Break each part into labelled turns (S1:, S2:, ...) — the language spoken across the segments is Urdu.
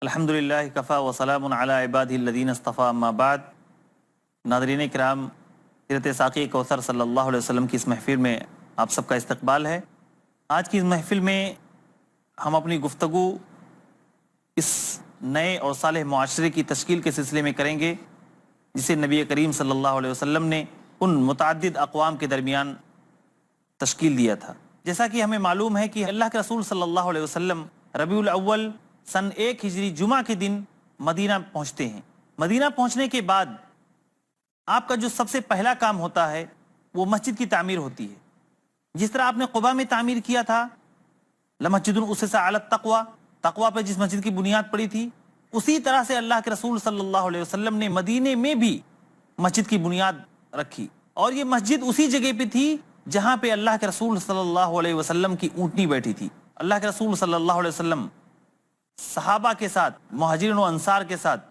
S1: الحمدللہ کفا وسلام علی عبادہ الذین اصطفیٰ اما بعد۔ ناظرین کرام، سیرت ساقی کوثر صلی اللہ علیہ وسلم کی اس محفل میں آپ سب کا استقبال ہے۔ آج کی اس محفل میں ہم اپنی گفتگو اس نئے اور صالح معاشرے کی تشکیل کے سلسلے میں کریں گے جسے نبی کریم صلی اللہ علیہ وسلم نے ان متعدد اقوام کے درمیان تشکیل دیا تھا۔ جیسا کہ ہمیں معلوم ہے کہ اللہ کے رسول صلی اللہ علیہ وسلم ربیع الاول سن 1 ہجری جمعہ کے دن مدینہ پہنچتے ہیں۔ مدینہ پہنچنے کے بعد آپ کا جو سب سے پہلا کام ہوتا ہے وہ مسجد کی تعمیر ہوتی ہے۔ جس طرح آپ نے قباء میں تعمیر کیا تھا، لمسجد اسس علی التقوی، تقوی پہ جس مسجد کی بنیاد پڑی تھی، اسی طرح سے اللہ کے رسول صلی اللہ علیہ وسلم نے مدینے میں بھی مسجد کی بنیاد رکھی، اور یہ مسجد اسی جگہ پہ تھی جہاں پہ اللہ کے رسول صلی اللہ علیہ وسلم کی اونٹنی بیٹھی تھی۔ اللہ کے رسول صلی اللہ علیہ وسلم صحابہ کے ساتھ، مہاجرین و انصار کے ساتھ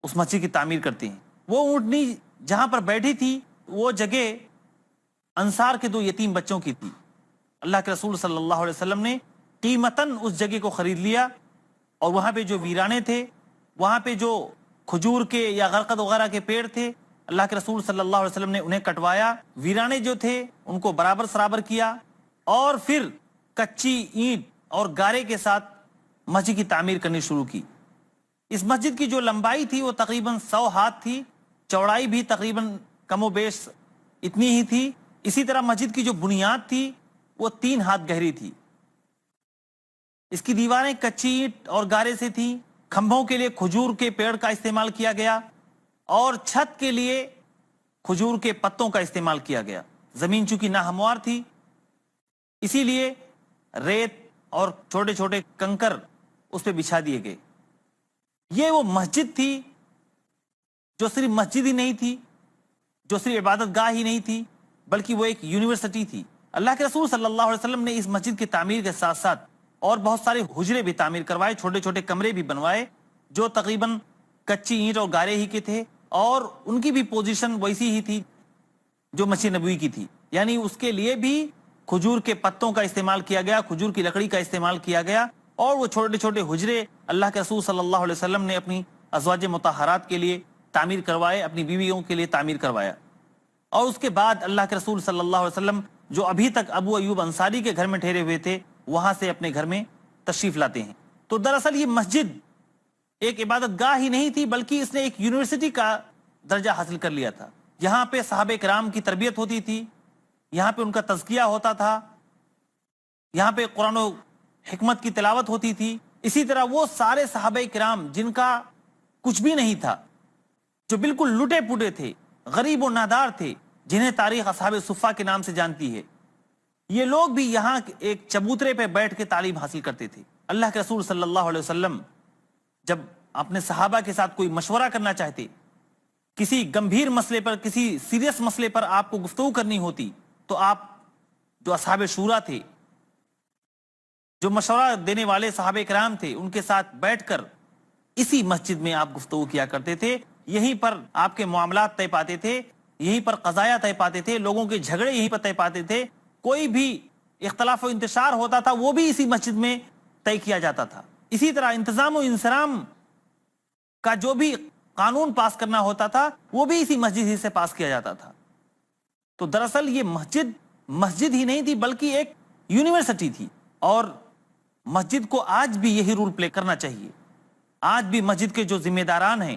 S1: اس مسجد کی تعمیر کرتے ہیں۔ وہ اونٹنی جہاں پر بیٹھی تھی وہ جگہ انصار کے 2 یتیم بچوں کی تھی۔ اللہ کے رسول صلی اللہ علیہ وسلم نے قیمتاً اس جگہ کو خرید لیا، اور وہاں پہ جو ویرانے تھے، وہاں پہ جو کھجور کے یا غرقد وغیرہ کے پیڑ تھے، اللہ کے رسول صلی اللہ علیہ وسلم نے انہیں کٹوایا، ویرانے جو تھے ان کو برابر سرابر کیا، اور پھر کچی اینٹ اور گارے کے ساتھ مسجد کی تعمیر کرنی شروع کی۔ اس مسجد کی جو لمبائی تھی وہ تقریباً 100 ہاتھ تھی، چوڑائی بھی تقریباً کم و بیش اتنی ہی تھی۔ اسی طرح مسجد کی جو بنیاد تھی وہ 3 ہاتھ گہری تھی۔ اس کی دیواریں کچی اینٹ اور گارے سے تھیں، کھمبوں کے لیے کھجور کے پیڑ کا استعمال کیا گیا، اور چھت کے لیے کھجور کے پتوں کا استعمال کیا گیا۔ زمین چونکہ ناہموار تھی، اسی لیے ریت اور چھوٹے چھوٹے کنکر اس پہ بچھا دیے گئے۔ یہ وہ مسجد تھی جو صرف مسجد ہی نہیں تھی، جو صرف عبادت گاہ ہی نہیں تھی، بلکہ وہ ایک یونیورسٹی تھی۔ اللہ کے رسول صلی اللہ علیہ وسلم نے اس مسجد کی تعمیر کے ساتھ ساتھ اور بہت سارے حجرے بھی تعمیر کروائے، چھوٹے چھوٹے کمرے بھی بنوائے جو تقریباً کچی اینٹ اور گارے ہی کے تھے، اور ان کی بھی پوزیشن ویسی ہی تھی جو مسجد نبوی کی تھی، یعنی اس کے لیے بھی کھجور کے پتوں کا استعمال کیا گیا، کھجور کی لکڑی کا استعمال کیا گیا، اور وہ چھوٹے چھوٹے حجرے اللہ کے رسول صلی اللہ علیہ وسلم نے اپنی ازواج مطہرات کے لیے تعمیر کروائے، اپنی بیویوں کے لیے تعمیر کروایا۔ اور اس کے بعد اللہ کے رسول صلی اللہ علیہ وسلم جو ابھی تک ابو ایوب انصاری کے گھر میں ٹھہرے ہوئے تھے، وہاں سے اپنے گھر میں تشریف لاتے ہیں۔ تو دراصل یہ مسجد ایک عبادت گاہ ہی نہیں تھی، بلکہ اس نے ایک یونیورسٹی کا درجہ حاصل کر لیا تھا۔ یہاں پہ صحابہ کرام کی تربیت ہوتی تھی، یہاں پہ ان کا تزکیہ ہوتا تھا، یہاں پہ قرآن و حکمت کی تلاوت ہوتی تھی۔ اسی طرح وہ سارے صحابہ کرام جن کا کچھ بھی نہیں تھا، جو بالکل لٹے پوٹے تھے، غریب و نادار تھے، جنہیں تاریخ اصحاب صفہ کے نام سے جانتی ہے، یہ لوگ بھی یہاں ایک چبوترے پہ بیٹھ کے تعلیم حاصل کرتے تھے۔ اللہ کے رسول صلی اللہ علیہ وسلم جب اپنے صحابہ کے ساتھ کوئی مشورہ کرنا چاہتے، کسی گمبھیر مسئلے پر، کسی سیریس مسئلے پر آپ کو گفتگو کرنی ہوتی، تو آپ جو اصحاب شورا تھے، جو مشورہ دینے والے صحابہ کرام تھے، ان کے ساتھ بیٹھ کر اسی مسجد میں آپ گفتگو کیا کرتے تھے۔ یہیں پر آپ کے معاملات طے پاتے تھے، یہیں پر قضایا طے پاتے تھے، لوگوں کے جھگڑے یہیں پر طے پاتے تھے، کوئی بھی اختلاف و انتشار ہوتا تھا وہ بھی اسی مسجد میں طے کیا جاتا تھا۔ اسی طرح انتظام و انصرام کا جو بھی قانون پاس کرنا ہوتا تھا وہ بھی اسی مسجد ہی سے پاس کیا جاتا تھا۔ تو دراصل یہ مسجد ہی نہیں تھی، بلکہ ایک یونیورسٹی تھی، اور مسجد کو آج بھی یہی رول پلے کرنا چاہیے۔ آج بھی مسجد کے جو ذمہ داران ہیں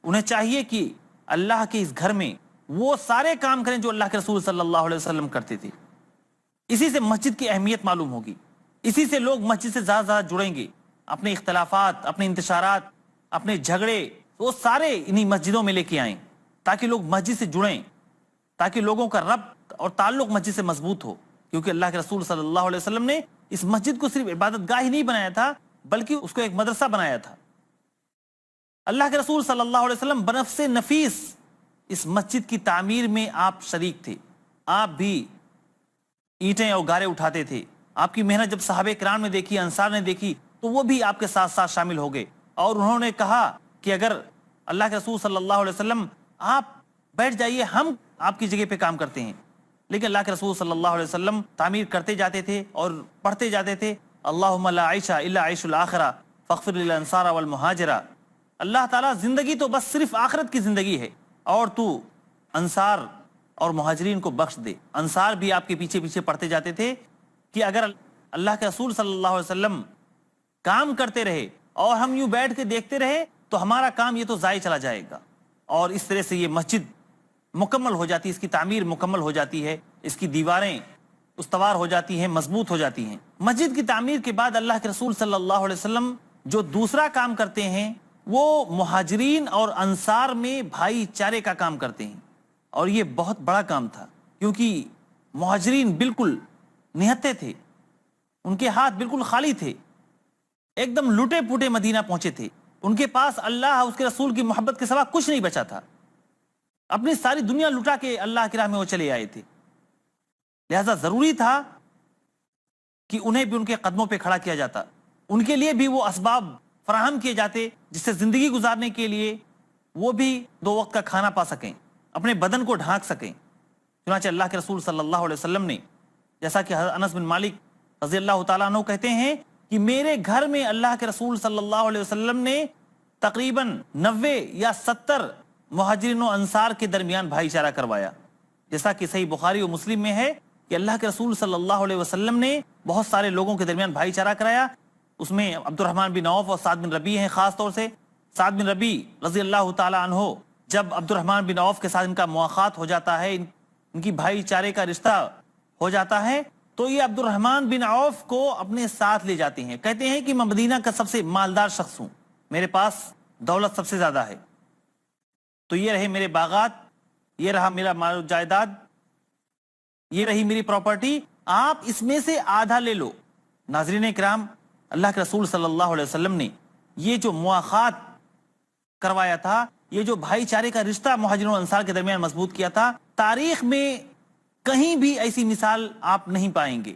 S1: انہیں چاہیے کہ اللہ کے اس گھر میں وہ سارے کام کریں جو اللہ کے رسول صلی اللہ علیہ وسلم کرتے تھے۔ اسی سے مسجد کی اہمیت معلوم ہوگی، اسی سے لوگ مسجد سے زیادہ زیادہ جڑیں گے۔ اپنے اختلافات، اپنے انتشارات، اپنے جھگڑے وہ سارے انہی مسجدوں میں لے کے آئیں، تاکہ لوگ مسجد سے جڑیں، تاکہ لوگوں کا ربط اور تعلق مسجد سے مضبوط ہو۔ کیونکہ اللہ کے رسول صلی اللہ علیہ وسلم نے اس مسجد کو صرف عبادت گاہ ہی نہیں بنایا تھا، بلکہ اس کو ایک مدرسہ بنایا تھا۔ اللہ کے رسول صلی اللہ علیہ وسلم بنفس نفیس اس مسجد کی تعمیر میں آپ شریک تھے۔ آپ بھی اینٹیں اور گارے اٹھاتے تھے۔ آپ کی محنت جب صحابہ کرام نے دیکھی، انصار نے دیکھی، تو وہ بھی آپ کے ساتھ ساتھ شامل ہو گئے، اور انہوں نے کہا کہ اگر اللہ کے رسول صلی اللہ علیہ وسلم آپ بیٹھ جائیے، ہم آپ کی جگہ پہ کام کرتے ہیں۔ لیکن اللہ کے رسول صلی اللہ علیہ وسلم تعمیر کرتے جاتے تھے اور پڑھتے جاتے تھے، اللہم لا عیش الا عیش الاخرہ، فاغفر للانصار والمہاجرہ، اللہ تعالیٰ زندگی تو بس صرف آخرت کی زندگی ہے، اور تو انصار اور مہاجرین کو بخش دے۔ انصار بھی آپ کے پیچھے پیچھے پڑھتے جاتے تھے کہ اگر اللہ کے رسول صلی اللہ علیہ وسلم کام کرتے رہے اور ہم یوں بیٹھ کے دیکھتے رہے تو ہمارا کام یہ تو ضائع چلا جائے گا، اور اس طرح سے یہ مسجد مکمل ہو جاتی ہے، اس کی تعمیر مکمل ہو جاتی ہے، اس کی دیواریں استوار ہو جاتی ہیں، مضبوط ہو جاتی ہیں۔ مسجد کی تعمیر کے بعد اللہ کے رسول صلی اللہ علیہ وسلم جو دوسرا کام کرتے ہیں وہ مہاجرین اور انصار میں بھائی چارے کا کام کرتے ہیں، اور یہ بہت بڑا کام تھا، کیونکہ مہاجرین بالکل نہتے تھے، ان کے ہاتھ بالکل خالی تھے، ایک دم لوٹے پوٹے مدینہ پہنچے تھے، ان کے پاس اللہ اس کے رسول کی محبت کے سوا کچھ نہیں بچا تھا، اپنی ساری دنیا لٹا کے اللہ کی راہ میں وہ چلے آئے تھے، لہذا ضروری تھا کہ انہیں بھی ان کے قدموں پہ کھڑا کیا جاتا، ان کے لیے بھی وہ اسباب فراہم کیے جاتے جس سے زندگی گزارنے کے لیے وہ بھی 2 وقت کا کھانا پا سکیں، اپنے بدن کو ڈھانک سکیں۔ چنانچہ اللہ کے رسول صلی اللہ علیہ وسلم نے، جیسا کہ حضرت انس بن مالک رضی اللہ تعالیٰ عنہ کہتے ہیں کہ میرے گھر میں اللہ کے رسول صلی اللہ علیہ وسلم نے تقریباً 90 یا 70 مہاجرین و انصار کے درمیان بھائی چارہ کروایا، جیسا کہ صحیح بخاری و مسلم میں ہے کہ اللہ کے رسول صلی اللہ علیہ وسلم نے بہت سارے لوگوں کے درمیان بھائی چارہ کرایا، اس میں عبد الرحمن بن عوف اور سعد بن ربیع ہیں، خاص طور سے سعد بن ربیع رضی اللہ تعالیٰ عنہ جب عبد الرحمن بن عوف کے ساتھ ان کا مواخات ہو جاتا ہے، ان کی بھائی چارے کا رشتہ ہو جاتا ہے، تو یہ عبد الرحمن بن عوف کو اپنے ساتھ لے جاتے ہیں، کہتے ہیں کہ میں مدینہ کا سب سے مالدار شخص ہوں، میرے پاس دولت سب سے زیادہ ہے، تو یہ رہے میرے باغات، یہ رہا میرا مال و جائیداد، یہ رہی میری پراپرٹی، آپ اس میں سے آدھا لے لو۔ ناظرین کرام، اللہ کے رسول صلی اللہ علیہ وسلم نے یہ جو مواخات کروایا تھا، یہ جو بھائی چارے کا رشتہ مہاجرین و انصار کے درمیان مضبوط کیا تھا، تاریخ میں کہیں بھی ایسی مثال آپ نہیں پائیں گے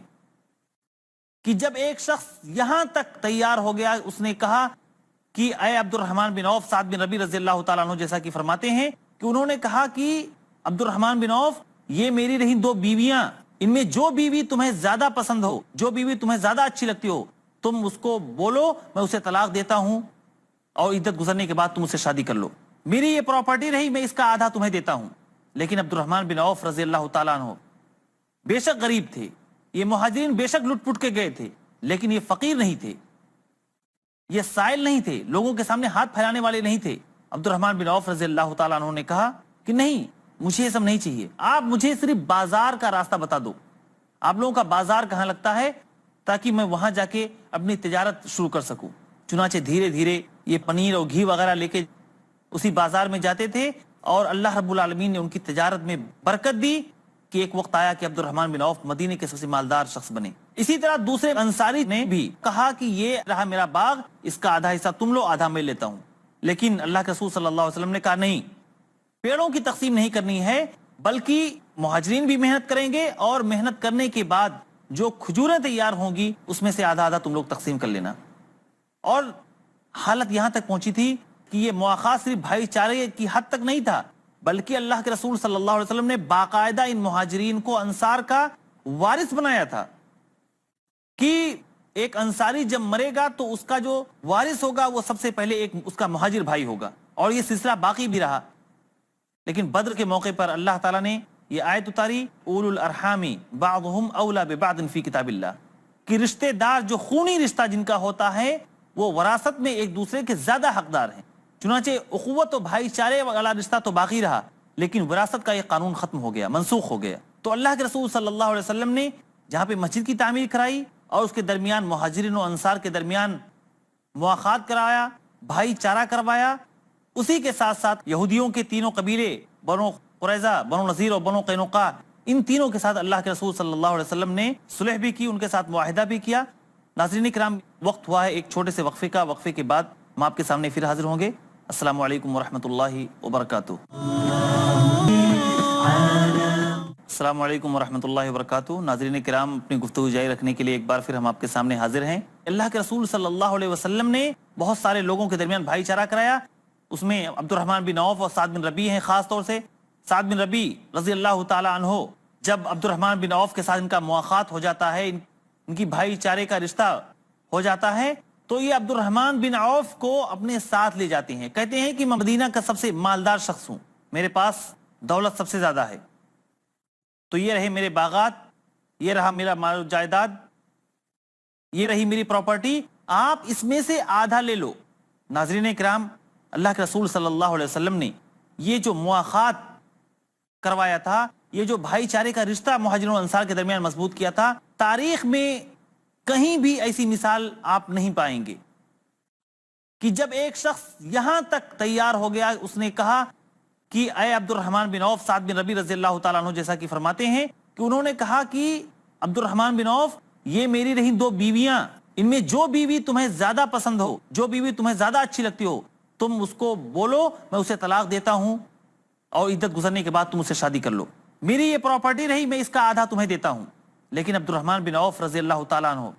S1: کہ جب ایک شخص یہاں تک تیار ہو گیا، اس نے کہا کہ اے عبد الرحمن بن عوف، سعد بن ربیع رضی اللہ تعالیٰ عنہ جیسا کہ فرماتے ہیں کہ انہوں نے کہا کہ عبد الرحمن بن عوف، یہ میری رہی 2 بیویاں، ان میں جو بیوی تمہیں زیادہ پسند ہو، جو بیوی تمہیں زیادہ اچھی لگتی ہو، تم اس کو بولو، میں اسے طلاق دیتا ہوں، اور عدت گزرنے کے بعد تم اسے شادی کر لو، میری یہ پراپرٹی رہی، میں اس کا آدھا تمہیں دیتا ہوں۔ لیکن عبد الرحمن بن عوف رضی اللہ تعالیٰ عنہ بے شک غریب تھے، یہ مہاجرین بے شک لٹ پٹ کے گئے تھے، لیکن یہ فقیر نہیں تھے، یہ سائل نہیں تھے، لوگوں کے سامنے ہاتھ پھیلانے والے نہیں تھے۔ عبد الرحمن بن عوف رضی اللہ تعالیٰ عنہ نے کہا کہ نہیں، مجھے یہ سب نہیں چاہیے، آپ مجھے صرف بازار کا راستہ بتا دو، آپ لوگوں کا بازار کہاں لگتا ہے تاکہ میں وہاں جا کے اپنی تجارت شروع کر سکوں۔ چنانچہ دھیرے دھیرے یہ پنیر اور گھی وغیرہ لے کے اسی بازار میں جاتے تھے، اور اللہ رب العالمین نے ان کی تجارت میں برکت دی کہ ایک وقت آیا کہ عبد الرحمن بن عوف مدینے کے سب سے مالدار شخص بنے۔ اسی طرح دوسرے انصاری نے بھی کہا کہ یہ رہا میرا باغ، اس کا آدھا حصہ تم لو، آدھا میں لیتا ہوں۔ لیکن اللہ کے رسول صلی اللہ علیہ وسلم نے کہا نہیں، پیڑوں کی تقسیم نہیں کرنی ہے، بلکہ مہاجرین بھی محنت کریں گے، اور محنت کرنے کے بعد جو کھجوریں تیار ہوں گی اس میں سے آدھا آدھا تم لوگ تقسیم کر لینا۔ اور حالت یہاں تک پہنچی تھی کہ یہ مواخات صرف بھائی چارے کی حد تک نہیں تھا، بلکہ اللہ کے رسول صلی اللہ علیہ وسلم نے باقاعدہ ان مہاجرین کو انصار کا وارث بنایا تھا کہ ایک انصاری جب مرے گا تو اس کا جو وارث ہوگا وہ سب سے پہلے ایک اس کا مہاجر بھائی ہوگا، اور یہ سلسلہ باقی بھی رہا۔ لیکن بدر کے موقع پر اللہ تعالیٰ نے یہ آیت اتاری، اولو الارحام بعضهم اولا ببعض فی کتاب اللہ، کہ رشتہ دار جو خونی رشتہ جن کا ہوتا ہے وہ وراثت میں ایک دوسرے کے زیادہ حقدار ہیں۔ چنانچہ اخوت و بھائی چارے والا رشتہ تو باقی رہا، لیکن وراثت کا یہ قانون ختم ہو گیا، منسوخ ہو گیا۔ تو اللہ کے رسول صلی اللہ علیہ وسلم نے جہاں پہ مسجد کی تعمیر کرائی اور اس کے درمیان مہاجرین و انصار کے درمیان مواخات کرایا، بھائی چارہ کروایا، اسی کے ساتھ ساتھ یہودیوں کے تینوں قبیلے، بنو قریظہ، بنو نذیر اور بنو قینقاع، ان تینوں کے ساتھ اللہ کے رسول صلی اللہ علیہ وسلم نے صلح بھی کی، ان کے ساتھ معاہدہ بھی کیا۔ ناظرین کرام، وقت ہوا ہے ایک چھوٹے سے وقفے کا، وقفے کے بعد ہم آپ کے سامنے پھر حاضر ہوں گے۔ السلام علیکم ورحمۃ اللہ وبرکاتہ۔ السلام علیکم ورحمۃ اللہ وبرکاتہ۔ ناظرین کرام، اپنی گفتگو جاری رکھنے کے لیے ایک بار پھر ہم آپ کے سامنے حاضر ہیں۔ اللہ کے رسول صلی اللہ علیہ وسلم نے بہت سارے لوگوں کے درمیان بھائی چارہ کرایا، اس میں عبد الرحمن بن عوف اور سعد بن ربیع ہیں، خاص طور سے سعد بن ربیع رضی اللہ تعالی عنہ جب عبد الرحمن بن عوف کے ساتھ ان کا مواخات ہو جاتا ہے، ان کی بھائی چارے کا رشتہ ہو جاتا ہے، تو یہ عبد الرحمن بن عوف کو اپنے ساتھ لے جاتے ہیں، کہتے ہیں کہ میں مدینہ کا سب سے مالدار شخص ہوں، میرے پاس دولت سب سے زیادہ ہے، تو یہ رہے میرے باغات، یہ رہا میرا مال و جائیداد، یہ رہی میری پراپرٹی، آپ اس میں سے آدھا لے لو۔ ناظرین اکرام، اللہ کے رسول صلی اللہ علیہ وسلم نے یہ جو مواخات کروایا تھا، یہ جو بھائی چارے کا رشتہ مہاجرین و انصار کے درمیان مضبوط کیا تھا، تاریخ میں کہیں بھی ایسی مثال آپ نہیں پائیں گے کہ جب ایک شخص یہاں تک تیار ہو گیا، اس نے کہا کہ اے عبد الرحمن بن عوف، سعد بن ربیع رضی اللہ تعالیٰ عنہ جیسا کہ فرماتے ہیں کہ انہوں نے کہا کہ عبد الرحمن بن عوف، یہ میری رہی 2 بیویاں، ان میں جو بیوی تمہیں زیادہ پسند ہو، جو بیوی تمہیں زیادہ اچھی لگتی ہو، تم اس کو بولو، میں اسے طلاق دیتا ہوں اور عدت گزرنے کے بعد تم اسے شادی کر لو۔ میری یہ پراپرٹی رہی، میں اس کا آدھا تمہیں دیتا ہوں۔ لیکن عبد الرحمن بن عوف رضی اللہ تعالیٰ عنہ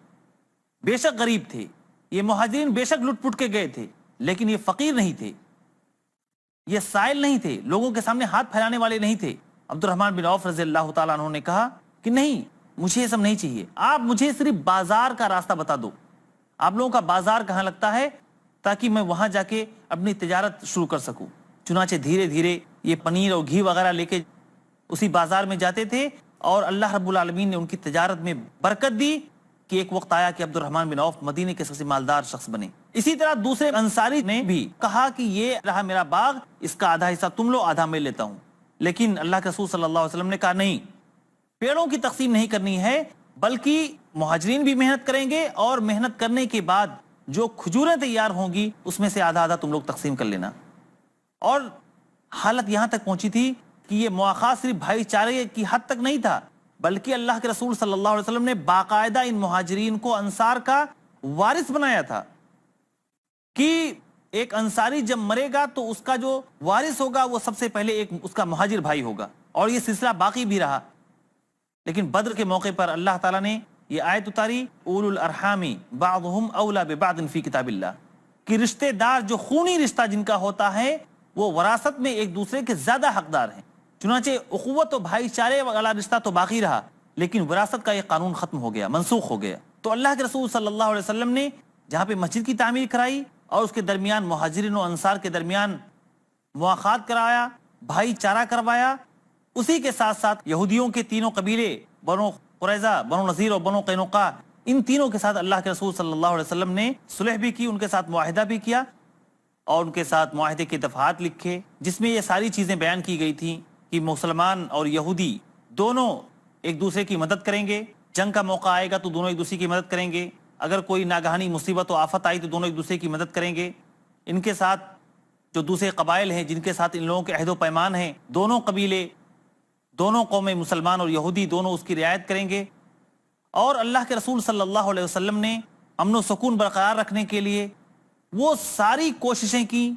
S1: بے شک غریب تھے، یہ مہاجرین بے شک لٹ پٹ کے گئے تھے، لیکن یہ فقیر نہیں تھے، یہ سائل نہیں تھے، لوگوں کے سامنے ہاتھ پھیلانے والے نہیں تھے۔ عبد الرحمن بن عوف رضی اللہ تعالیٰ عنہ نے کہا کہ نہیں، مجھے یہ سب نہیں چاہیے، آپ مجھے صرف بازار کا راستہ بتا دو، آپ لوگوں کا بازار کہاں لگتا ہے تاکہ میں وہاں جا کے اپنی تجارت شروع کر سکوں۔ چنانچہ دھیرے دھیرے یہ پنیر اور گھی وغیرہ لے کے اسی بازار میں جاتے تھے، اور اللہ رب العالمین نے ان کی تجارت میں برکت دی کہ ایک وقت آیا کہ عبد الرحمن بن عوف مدینے کے سب سے مالدار شخص بنے۔ اسی طرح دوسرے انصاری نے بھی کہا کہ یہ رہا میرا باغ، اس کا آدھا حصہ تم لو، آدھا میں لیتا ہوں۔ لیکن اللہ کے رسول صلی اللہ علیہ وسلم نے کہا نہیں، پیڑوں کی تقسیم نہیں کرنی ہے، بلکہ مہاجرین بھی محنت کریں گے، اور محنت کرنے کے بعد جو کھجوریں تیار ہوں گی اس میں سے آدھا آدھا تم لوگ تقسیم کر لینا۔ اور حالت یہاں تک پہنچی تھی کہ یہ مواخات صرف بھائی چارے کی حد تک نہیں تھا، بلکہ اللہ کے رسول صلی اللہ علیہ وسلم نے باقاعدہ ان مہاجرین کو انصار کا وارث بنایا تھا کہ ایک انصاری جب مرے گا تو اس کا جو وارث ہوگا وہ سب سے پہلے ایک اس کا مہاجر بھائی ہوگا، اور یہ سلسلہ باقی بھی رہا۔ لیکن بدر کے موقع پر اللہ تعالیٰ نے یہ آیت اتاری، اولو الارحام بعضهم اولا ببعض فی کتاب اللہ، کہ رشتے دار جو خونی رشتہ جن کا ہوتا ہے وہ وراثت میں ایک دوسرے کے زیادہ حقدار ہیں۔ چنانچہ اخوت و بھائی چارے والا رشتہ تو باقی رہا، لیکن وراثت کا یہ قانون ختم ہو گیا، منسوخ ہو گیا۔ تو اللہ کے رسول صلی اللہ علیہ وسلم نے جہاں پہ مسجد کی تعمیر کرائی اور اس کے درمیان مہاجرین و انصار کے درمیان مواخات کرایا، بھائی چارہ کروایا، اسی کے ساتھ ساتھ یہودیوں کے تینوں قبیلے، بنو قریظہ، بنو نذیر اور بنو قینقاع، ان تینوں کے ساتھ اللہ کے رسول صلی اللہ علیہ وسلم نے صلح بھی کی، ان کے ساتھ معاہدہ بھی کیا، اور ان کے ساتھ معاہدے کے دفعات لکھے، جس میں یہ ساری چیزیں بیان کی گئی تھیں کہ مسلمان اور یہودی دونوں ایک دوسرے کی مدد کریں گے، جنگ کا موقع آئے گا تو دونوں ایک دوسرے کی مدد کریں گے، اگر کوئی ناگہانی مصیبت و آفت آئی تو دونوں ایک دوسرے کی مدد کریں گے۔ ان کے ساتھ جو دوسرے قبائل ہیں جن کے ساتھ ان لوگوں کے عہد و پیمان ہیں، دونوں قبیلے، دونوں قومیں، مسلمان اور یہودی، دونوں اس کی رعایت کریں گے۔ اور اللہ کے رسول صلی اللہ علیہ وسلم نے امن و سکون برقرار رکھنے کے لیے وہ ساری کوششیں کی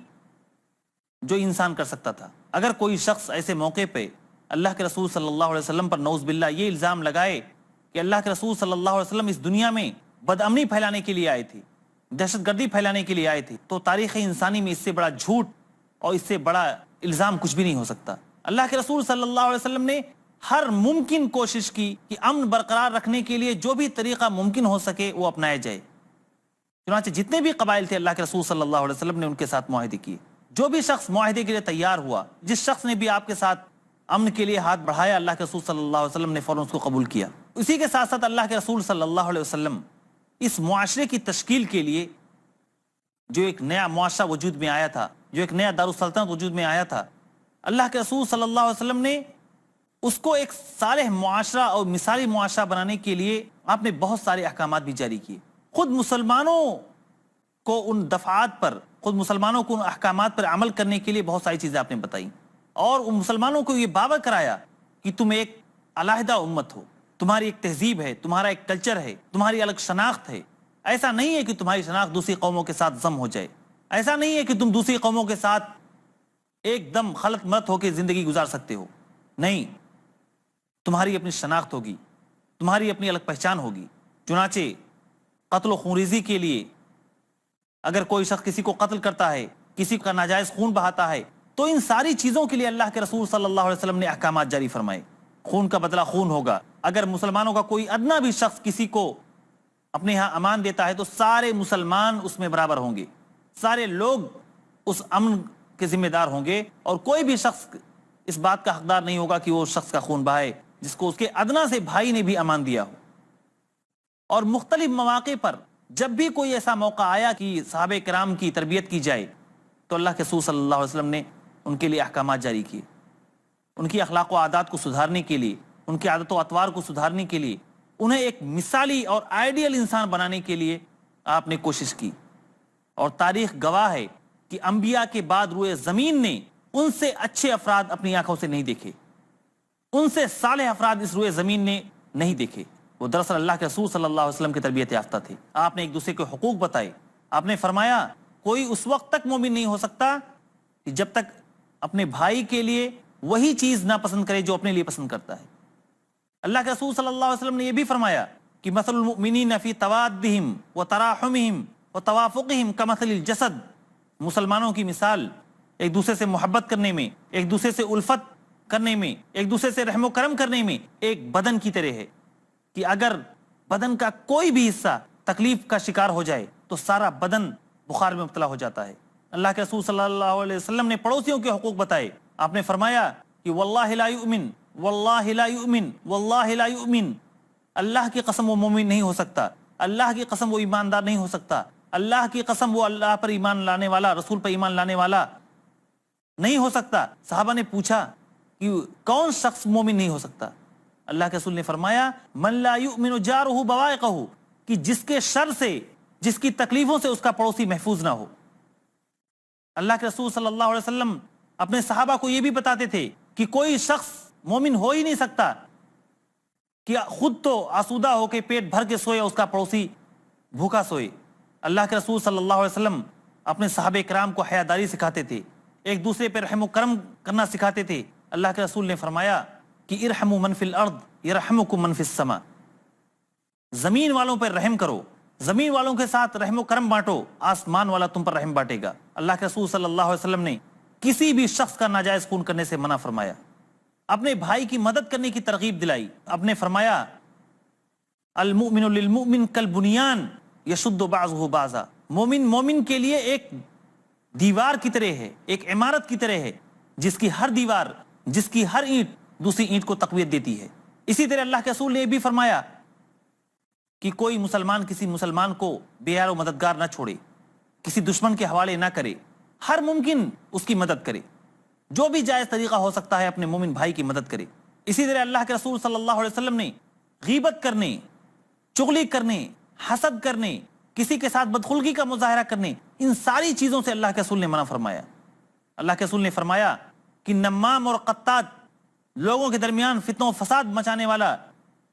S1: جو انسان کر سکتا تھا۔ اگر کوئی شخص ایسے موقع پہ اللہ کے رسول صلی اللہ علیہ وسلم پر نعوذ باللہ یہ الزام لگائے کہ اللہ کے رسول صلی اللہ علیہ وسلم اس دنیا میں بدامنی پھیلانے کے لیے آئے تھے، دہشت گردی پھیلانے کے لیے آئے تھے، تو تاریخ انسانی میں اس سے بڑا جھوٹ اور اس سے بڑا الزام کچھ بھی نہیں ہو سکتا۔ اللہ کے رسول صلی اللہ علیہ وسلم نے ہر ممکن کوشش کی کہ امن برقرار رکھنے کے لیے جو بھی طریقہ ممکن ہو سکے وہ اپنایا جائے۔ چنانچہ جتنے بھی قبائل تھے اللہ کے رسول صلی اللہ علیہ وسلم نے ان کے ساتھ معاہدے کیے۔ جو بھی شخص معاہدے کے لیے تیار ہوا، جس شخص نے بھی آپ کے ساتھ امن کے لیے ہاتھ بڑھایا، اللہ کے رسول صلی اللہ علیہ وسلم نے فوراً اس کو قبول کیا۔ اسی کے ساتھ ساتھ اللہ کے رسول صلی اللہ علیہ وسلم اس معاشرے کی تشکیل کے لیے جو ایک نیا معاشرہ وجود میں آیا تھا، جو ایک نیا دارالسلطنت وجود میں آیا تھا، اللہ کے رسول صلی اللہ علیہ وسلم نے اس کو ایک صالح معاشرہ اور مثالی معاشرہ بنانے کے لیے آپ نے بہت سارے احکامات بھی جاری کیے۔ خود مسلمانوں کو ان دفعات پر، خود مسلمانوں کو ان احکامات پر عمل کرنے کے لیے بہت ساری چیزیں آپ نے بتائیں، اور ان مسلمانوں کو یہ باور کرایا کہ تم ایک علیحدہ امت ہو، تمہاری ایک تہذیب ہے، تمہارا ایک کلچر ہے، تمہاری الگ شناخت ہے۔ ایسا نہیں ہے کہ تمہاری شناخت دوسری قوموں کے ساتھ ضم ہو جائے، ایسا نہیں ہے کہ تم دوسری قوموں کے ساتھ ایک دم خلط ملط ہو کے زندگی گزار سکتے ہو، نہیں، تمہاری اپنی شناخت ہوگی، تمہاری اپنی الگ پہچان ہوگی۔ چنانچہ قتل و خونریزی کے لیے اگر کوئی شخص کسی کو قتل کرتا ہے، کسی کا ناجائز خون بہاتا ہے، تو ان ساری چیزوں کے لیے اللہ کے رسول صلی اللہ علیہ وسلم نے احکامات جاری فرمائے۔ خون کا بدلہ خون ہوگا، اگر مسلمانوں کا کوئی ادنا بھی شخص کسی کو اپنے ہاں امان دیتا ہے تو سارے مسلمان اس میں برابر ہوں گے، سارے لوگ اس امن کے ذمہ دار ہوں گے، اور کوئی بھی شخص اس بات کا حقدار نہیں ہوگا کہ وہ شخص کا خون بہائے جس کو اس کے ادنا سے بھائی نے بھی امان دیا ہو۔ اور مختلف مواقع پر جب بھی کوئی ایسا موقع آیا کہ صحابہ کرام کی تربیت کی جائے تو اللہ کے رسول صلی اللہ علیہ وسلم نے ان کے لیے احکامات جاری کیے، ان کی اخلاق و عادات کو سدھارنے کے لیے، ان کی عادت و اطوار کو سدھارنے کے لیے، انہیں ایک مثالی اور آئیڈیل انسان بنانے کے لیے آپ نے کوشش کی۔ اور تاریخ گواہ ہے کہ انبیاء کے بعد روئے زمین نے ان سے اچھے افراد اپنی آنکھوں سے نہیں دیکھے، ان سے صالح افراد اس روئے زمین نے نہیں دیکھے۔ وہ دراصل اللہ کے رسول صلی اللہ علیہ وسلم کی تربیت یافتہ تھے۔ آپ نے ایک دوسرے کے حقوق بتائے۔ آپ نے فرمایا کوئی اس وقت تک مومن نہیں ہو سکتا کہ جب تک اپنے بھائی کے لیے وہی چیز نہ پسند کرے جو اپنے لیے پسند کرتا ہے۔ اللہ کے رسول صلی اللہ علیہ وسلم نے یہ بھی فرمایا کہ مثل المؤمنین فی توادہم وتراحمہم وتوافقہم کمثل الجسد، مسلمانوں کی مثال ایک دوسرے سے محبت کرنے میں، ایک دوسرے سے الفت کرنے میں، ایک دوسرے سے رحم و کرم کرنے میں ایک بدن کی طرح ہے کہ اگر بدن کا کوئی بھی حصہ تکلیف کا شکار ہو جائے تو سارا بدن بخار میں مبتلا ہو جاتا ہے۔ اللہ کے رسول صلی اللہ علیہ وسلم نے پڑوسیوں کے حقوق بتائے۔ آپ نے فرمایا کہ واللہ لا یؤمن واللہ لا یؤمن واللہ لا یؤمن، اللہ کی قسم وہ مومن نہیں ہو سکتا، اللہ کی قسم وہ ایماندار نہیں ہو سکتا، اللہ کی قسم وہ اللہ پر ایمان لانے والا، رسول پر ایمان لانے والا نہیں ہو سکتا۔ صحابہ نے پوچھا کہ کون شخص مومن نہیں ہو سکتا؟ اللہ کے رسول نے فرمایا من لا یؤمن جارہ بوائقہ، کہ جس کے شر سے، جس کی تکلیفوں سے اس کا پڑوسی محفوظ نہ ہو۔ اللہ کے رسول صلی اللہ علیہ وسلم اپنے صحابہ کو یہ بھی بتاتے تھے کہ کوئی شخص مومن ہو ہی نہیں سکتا کہ خود تو آسودہ ہو کے پیٹ بھر کے سوئے، اس کا پڑوسی بھوکا سوئے۔ اللہ کے رسول صلی اللہ علیہ وسلم اپنے صحابہ کرام کو حیاداری سکھاتے تھے، ایک دوسرے پہ رحم و کرم کرنا سکھاتے تھے۔ اللہ کے رسول نے فرمایا کہ ارحموا من فی الارض یرحمکم من فی السماء، زمین والوں پر رحم کرو، زمین والوں کے ساتھ رحم و کرم بانٹو، آسمان والا تم پر رحم بانٹے گا۔ اللہ کے رسول صلی اللہ علیہ وسلم نے کسی بھی شخص کا ناجائز خون کرنے سے منع فرمایا، اپنے بھائی کی مدد کرنے کی ترغیب دلائی۔ آپ نے فرمایا المؤمن للمؤمن کالبنیان یشد بعضہ بعضا، مومن مومن کے لیے ایک دیوار کی طرح ہے، ایک عمارت کی طرح ہے، جس کی ہر دیوار، جس کی ہر اینٹ دوسری اینٹ کو تقویت دیتی ہے۔ اسی طرح اللہ کے رسول نے یہ بھی فرمایا کہ کوئی مسلمان کسی مسلمان کو بے یار و مددگار نہ چھوڑے، کسی دشمن کے حوالے نہ کرے، ہر ممکن اس کی مدد کرے، جو بھی جائز طریقہ ہو سکتا ہے اپنے مومن بھائی کی مدد کرے۔ اسی طرح اللہ کے رسول صلی اللہ علیہ وسلم نے غیبت کرنے، چغلی کرنے، حسد کرنے، کسی کے ساتھ بدخلقی کا مظاہرہ کرنے، ان ساری چیزوں سے اللہ کے رسول نے منع فرمایا۔ اللہ کے رسول نے فرمایا کہ نمام اور قطات، لوگوں کے درمیان فتنہ و فساد مچانے والا،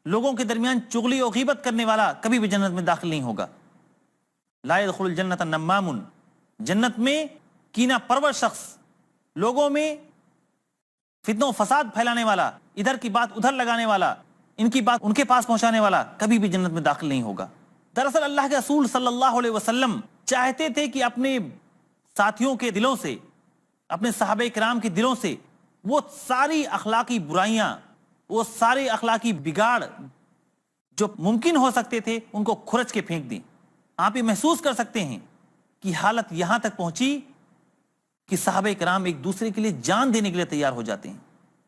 S1: لوگوں کے درمیان چغلی و غیبت کرنے والا کبھی بھی جنت میں داخل نہیں ہوگا۔ لا يدخل الجنت نمام، جنت میں کینہ پرور شخص، لوگوں میں فتنہ و فساد پھیلانے والا، ادھر کی بات ادھر لگانے والا، ان کی بات ان کے پاس پہنچانے والا کبھی بھی جنت میں داخل نہیں ہوگا۔ دراصل اللہ کے رسول صلی اللہ علیہ وسلم چاہتے تھے کہ اپنے ساتھیوں کے دلوں سے، اپنے صحابہ کرام کے دلوں سے وہ ساری اخلاقی برائیاں، وہ سارے اخلاقی بگاڑ جو ممکن ہو سکتے تھے ان کو کھرچ کے پھینک دیں۔ آپ یہ محسوس کر سکتے ہیں کہ حالت یہاں تک پہنچی کہ صحابہ کرام ایک دوسرے کے لیے جان دینے کے لیے تیار ہو جاتے ہیں۔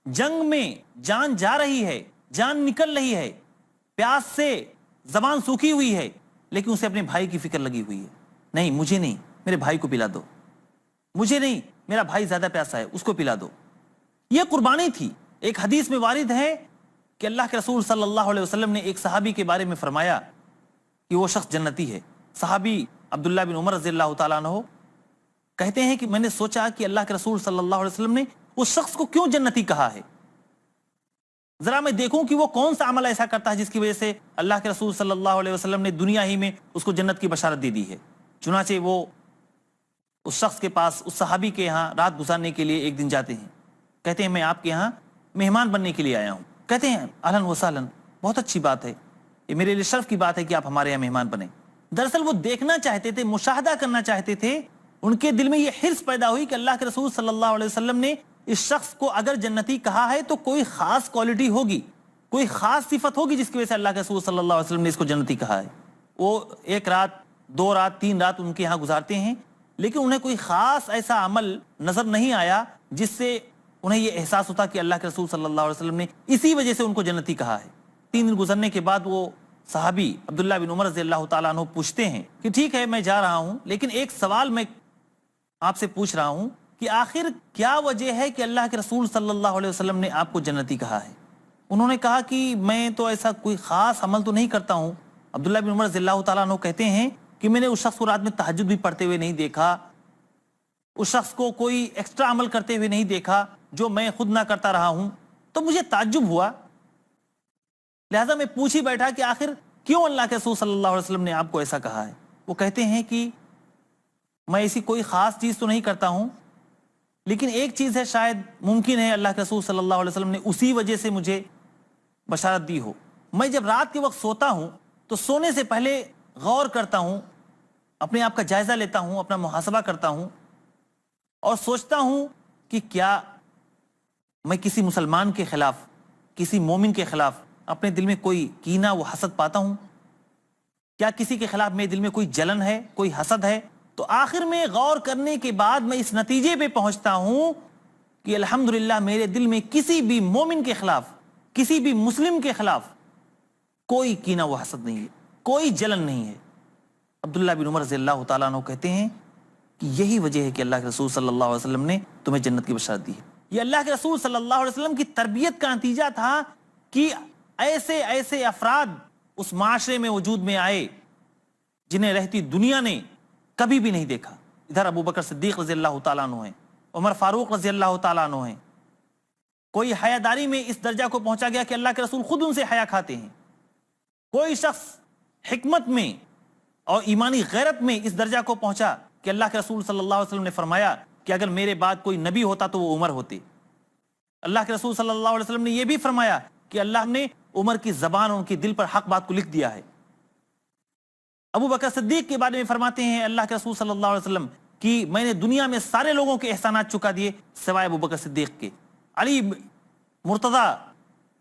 S1: جنگ میں جان جا رہی ہے، جان نکل رہی ہے، پیاس سے زبان سوکھی ہوئی ہے، لیکن اسے اپنے بھائی کی فکر لگی ہوئی ہے۔ نہیں، مجھے نہیں، میرے بھائی کو پلا دو، مجھے نہیں، میرا بھائی زیادہ پیاسا ہے، اس کو پلا دو۔ یہ قربانی تھی۔ ایک حدیث میں وارد ہے کہ اللہ کے رسول صلی اللہ علیہ وسلم نے ایک صحابی کے بارے میں فرمایا کہ وہ شخص جنتی ہے۔ صحابی عبداللہ بن عمر رضی اللہ تعالیٰ عنہ کہتے ہیں کہ میں نے سوچا کہ اللہ کے رسول صلی اللہ علیہ وسلم نے اس شخص کو کیوں جنتی کہا ہے، ذرا میں دیکھوں کہ وہ کون سا عمل ایسا کرتا ہے جس کی وجہ سے اللہ کے رسول صلی اللہ علیہ وسلم نے دنیا ہی میں اس کو جنت کی بشارت دے دی ہے۔ چنانچہ وہ اس شخص کے پاس، اس صحابی کے یہاں رات گزارنے کے لیے ایک دن جاتے ہیں۔ کہتے ہیں میں آپ کے یہاں مہمان بننے کے لیے آیا ہوں۔ کہتے ہیں اہلاً و سہلاً، بہت اچھی بات ہے، یہ میرے لیے شرف کی بات ہے کہ آپ ہمارے یہاں مہمان بنیں۔ دراصل وہ دیکھنا چاہتے تھے، مشاہدہ کرنا چاہتے تھے، ان کے دل میں یہ حرص پیدا ہوئی کہ اللہ کے رسول صلی اللہ علیہ وسلم نے اس شخص کو اگر جنتی کہا ہے تو کوئی خاص کوالٹی ہوگی، کوئی خاص صفت ہوگی جس کی وجہ سے اللہ کے رسول صلی اللہ علیہ وسلم نے اس کو جنتی کہا ہے۔ وہ 1 رات 2 رات 3 رات ان کے یہاں گزارتے ہیں، لیکن انہیں کوئی خاص ایسا عمل نظر نہیں آیا جس سے انہیں یہ احساس ہوتا کہ اللہ کے رسول صلی اللہ علیہ وسلم نے اسی وجہ سے ان کو جنتی کہا ہے۔ 3 دن گزرنے کے بعد وہ صحابی عبداللہ بن عمر رضی اللہ تعالیٰ عنہ پوچھتے ہیں کہ ٹھیک ہے میں جا رہا ہوں، لیکن ایک سوال میں آپ سے پوچھ رہا ہوں کہ آخر کیا وجہ ہے کہ اللہ کے رسول صلی اللہ علیہ وسلم نے آپ کو جنتی کہا ہے؟ انہوں نے کہا کہ میں تو ایسا کوئی خاص عمل تو نہیں کرتا ہوں۔ عبداللہ بن عمر رضی اللہ تعالیٰ عنہ کہتے ہیں کہ میں نے اس شخص کو رات میں تہجد بھی پڑھتے ہوئے نہیں دیکھا، اس شخص کو کوئی ایکسٹرا عمل کرتے ہوئے نہیں دیکھا جو میں خود نہ کرتا رہا ہوں، تو مجھے تعجب ہوا، لہذا میں پوچھ ہی بیٹھا کہ آخر کیوں اللہ کے رسول صلی اللہ علیہ وسلم نے آپ کو ایسا کہا ہے؟ وہ کہتے ہیں کہ میں ایسی کوئی خاص چیز تو نہیں کرتا ہوں، لیکن ایک چیز ہے، شاید ممکن ہے اللہ کے رسول صلی اللہ علیہ وسلم نے اسی وجہ سے مجھے بشارت دی ہو۔ میں جب رات کے وقت سوتا ہوں تو سونے سے پہلے غور کرتا ہوں، اپنے آپ کا جائزہ لیتا ہوں، اپنا محاسبہ کرتا ہوں اور سوچتا ہوں کہ کیا میں کسی مسلمان کے خلاف، کسی مومن کے خلاف اپنے دل میں کوئی کینہ و حسد پاتا ہوں؟ کیا کسی کے خلاف میرے دل میں کوئی جلن ہے، کوئی حسد ہے؟ تو آخر میں غور کرنے کے بعد میں اس نتیجے پہ پہنچتا ہوں کہ الحمدللہ میرے دل میں کسی بھی مومن کے خلاف، کسی بھی مسلم کے خلاف کوئی کینہ و حسد نہیں ہے، کوئی جلن نہیں ہے۔ عبداللہ بن عمر رضی اللہ تعالیٰ عنہ کہتے ہیں کہ یہی وجہ ہے کہ اللہ کے رسول صلی اللہ علیہ وسلم نے تمہیں جنت کی بشارت دی ہے۔ یہ اللہ کے رسول صلی اللہ علیہ وسلم کی تربیت کا نتیجہ تھا کہ ایسے ایسے افراد اس معاشرے میں وجود میں آئے جنہیں رہتی دنیا نے کبھی بھی نہیں دیکھا۔ ادھر ابو بکر صدیق رضی اللہ تعالیٰ عنہ ہیں، عمر فاروق رضی اللہ تعالیٰ عنہ ہیں، کوئی حیاداری میں اس درجہ کو پہنچا گیا کہ اللہ کے رسول خود ان سے حیا کھاتے ہیں، کوئی شخص حکمت میں اور ایمانی غیرت میں اس درجہ کو پہنچا کہ اللہ کے رسول صلی اللہ علیہ وسلم نے فرمایا کہ اگر میرے بعد کوئی نبی ہوتا تو وہ عمر ہوتے۔ اللہ کے رسول صلی اللہ علیہ وسلم نے یہ بھی فرمایا کہ اللہ نے عمر کی زبان اور ان کے دل پر حق بات کو لکھ دیا ہے۔ ابو بکر صدیق کے بارے میں فرماتے ہیں اللہ کے رسول صلی اللہ علیہ وسلم کہ میں نے دنیا میں سارے لوگوں کے احسانات چکا دیے سوائے ابو بکر صدیق کے۔ علی مرتضی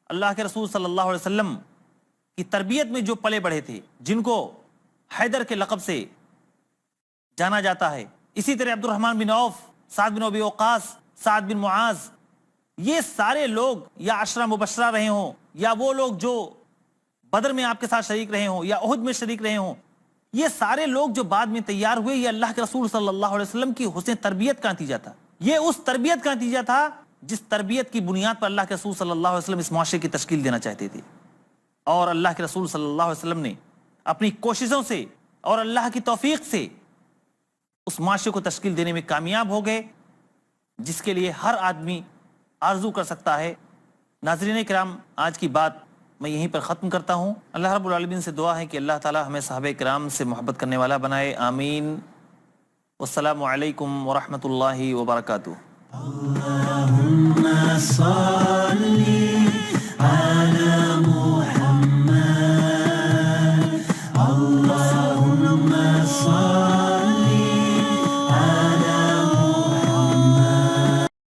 S1: اللہ کے رسول صلی اللہ علیہ وسلم کی تربیت میں جو پلے بڑھے تھے، جن کو حیدر کے لقب سے جانا جاتا ہے، اسی طرح عبد الرحمن بن عوف، سعد بن ابی وقاص، سعد بن معاذ، یہ سارے لوگ یا عشرہ مبشرہ رہے ہوں یا وہ لوگ جو بدر میں آپ کے ساتھ شریک رہے ہوں یا احد میں شریک رہے ہوں، یہ سارے لوگ جو بعد میں تیار ہوئے، یہ اللہ کے رسول صلی اللہ علیہ وسلم کی حسن تربیت کا نتیجہ تھا۔ یہ اس تربیت کا نتیجہ تھا جس تربیت کی بنیاد پر اللہ کے رسول صلی اللہ علیہ وسلم اس معاشرے کی تشکیل دینا چاہتے تھے، اور اللہ کے رسول صلی اللہ علیہ وسلم نے اپنی کوششوں سے اور اللہ کی توفیق سے اس معاشرے کو تشکیل دینے میں کامیاب ہو گئے، جس کے لیے ہر آدمی آرزو کر سکتا ہے۔ ناظرین کرام، آج کی بات میں یہیں پر ختم کرتا ہوں۔ اللہ رب العالمین سے دعا ہے کہ اللہ تعالی ہمیں صحابہ کرام سے محبت کرنے والا بنائے، آمین۔ والسلام علیکم ورحمۃ اللہ وبرکاتہ۔